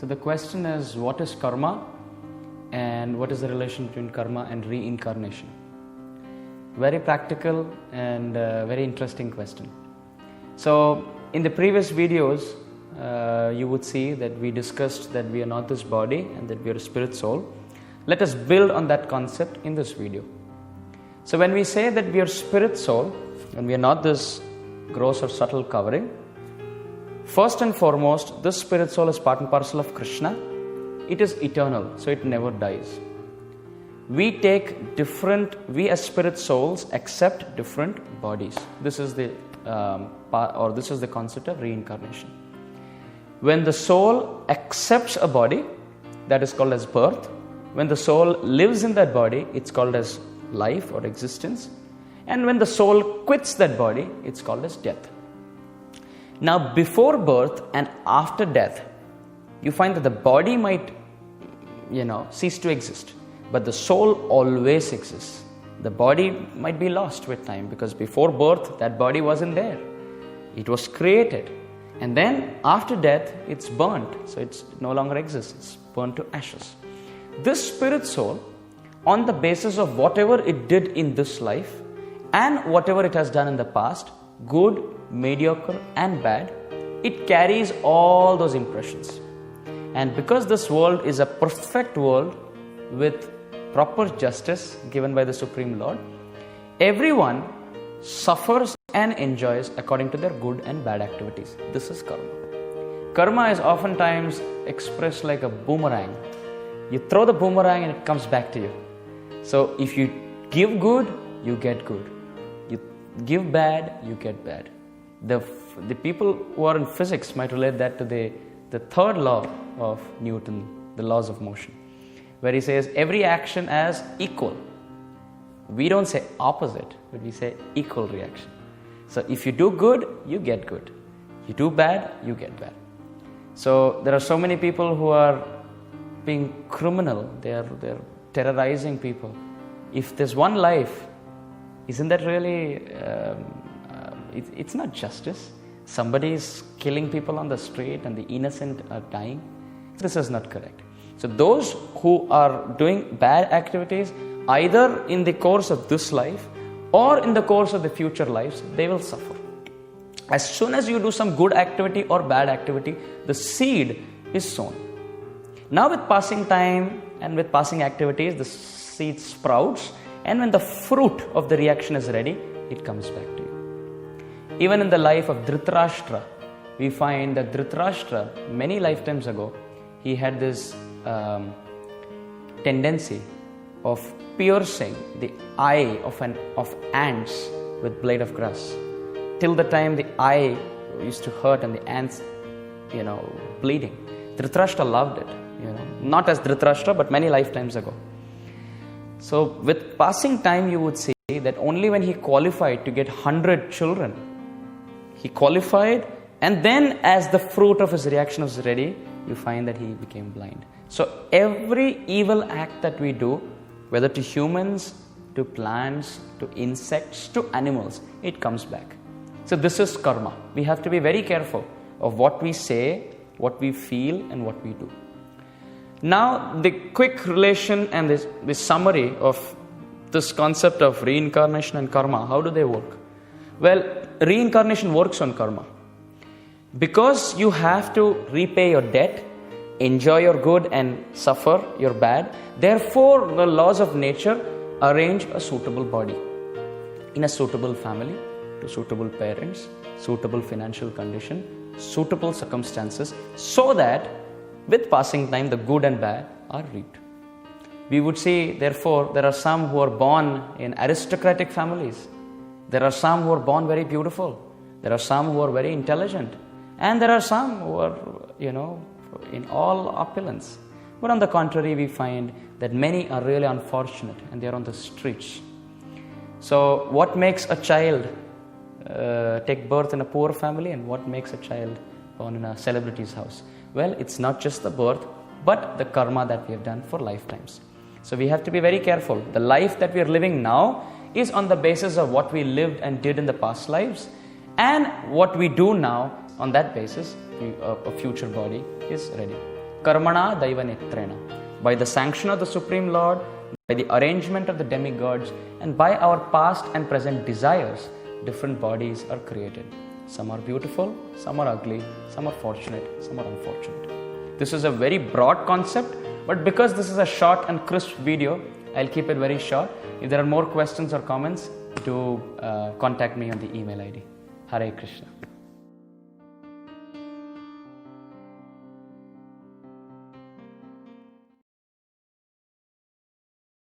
So the question is, what is karma and what is the relation between karma and reincarnation? Very practical and very interesting question. So in the previous videos, you would see that we discussed that we are not this body and that we are a spirit soul. Let us build on that concept in this video. So when we say that we are spirit soul and we are not this gross or subtle covering, first and foremost, this spirit soul is part and parcel of Krishna. It is eternal, so it never dies. We as spirit souls accept different bodies. This is the concept of reincarnation. When the soul accepts a body, that is called as birth. When the soul lives in that body, it's called as life or existence. And when the soul quits that body, it's called as death. Now, before birth and after death, you find that the body might, cease to exist, but the soul always exists. The body might be lost with time because before birth, that body wasn't there. It was created. And then after death, it's burnt. So it no longer exists. It's burnt to ashes. This spirit soul, on the basis of whatever it did in this life and whatever it has done in the past, good, mediocre and bad, it carries all those impressions. And because this world is a perfect world with proper justice given by the Supreme Lord, everyone suffers and enjoys according to their good and bad activities. This is karma. Karma is oftentimes expressed like a boomerang. You throw the boomerang and it comes back to you. So if you give good, you get good. You give bad, you get bad. The people who are in physics might relate that to the third law of Newton, the laws of motion, where he says every action as equal. We don't say opposite, but we say equal reaction. So if you do good, you get good. You do bad, you get bad. So there are so many people who are being criminal. They're terrorizing people. If there's one life, isn't that really... it's not justice. Somebody is killing people on the street and the innocent are dying. This is not correct. So those who are doing bad activities, either in the course of this life or in the course of the future lives, they will suffer. As soon as you do some good activity or bad activity, the seed is sown. Now with passing time and with passing activities, the seed sprouts, and when the fruit of the reaction is ready, it comes back to you. Even in the life of Dhritarashtra, we find that Dhritarashtra, many lifetimes ago, he had this tendency of piercing the eye of ants with blade of grass. Till the time the eye used to hurt and the ants, bleeding. Dhritarashtra loved it, not as Dhritarashtra, but many lifetimes ago. So with passing time, you would see that only when he qualified to get 100 children, he qualified, and then as the fruit of his reaction was ready, you find that he became blind. So every evil act that we do, whether to humans, to plants, to insects, to animals, it comes back. So this is karma. We have to be very careful of what we say, what we feel, and what we do. Now, the quick relation and the summary of this concept of reincarnation and karma, how do they work? Well, reincarnation works on karma. Because you have to repay your debt, enjoy your good and suffer your bad, therefore the laws of nature arrange a suitable body in a suitable family, to suitable parents, suitable financial condition, suitable circumstances, so that with passing time the good and bad are reaped. We would see, therefore, there are some who are born in aristocratic families. There are some who are born very beautiful. There are some who are very intelligent. And there are some who are, in all opulence. But on the contrary, we find that many are really unfortunate and they are on the streets. So what makes a child take birth in a poor family, and what makes a child born in a celebrity's house? Well, it's not just the birth, but the karma that we have done for lifetimes. So we have to be very careful. The life that we are living now is on the basis of what we lived and did in the past lives, and what we do now, on that basis, a future body is ready. Karmana Daiva Netrena. By the sanction of the Supreme Lord, by the arrangement of the demigods, and by our past and present desires, different bodies are created. Some are beautiful, some are ugly, some are fortunate, some are unfortunate. This is a very broad concept, but because this is a short and crisp video, I'll keep it very short. If there are more questions or comments, do contact me on the email ID. Hare Krishna.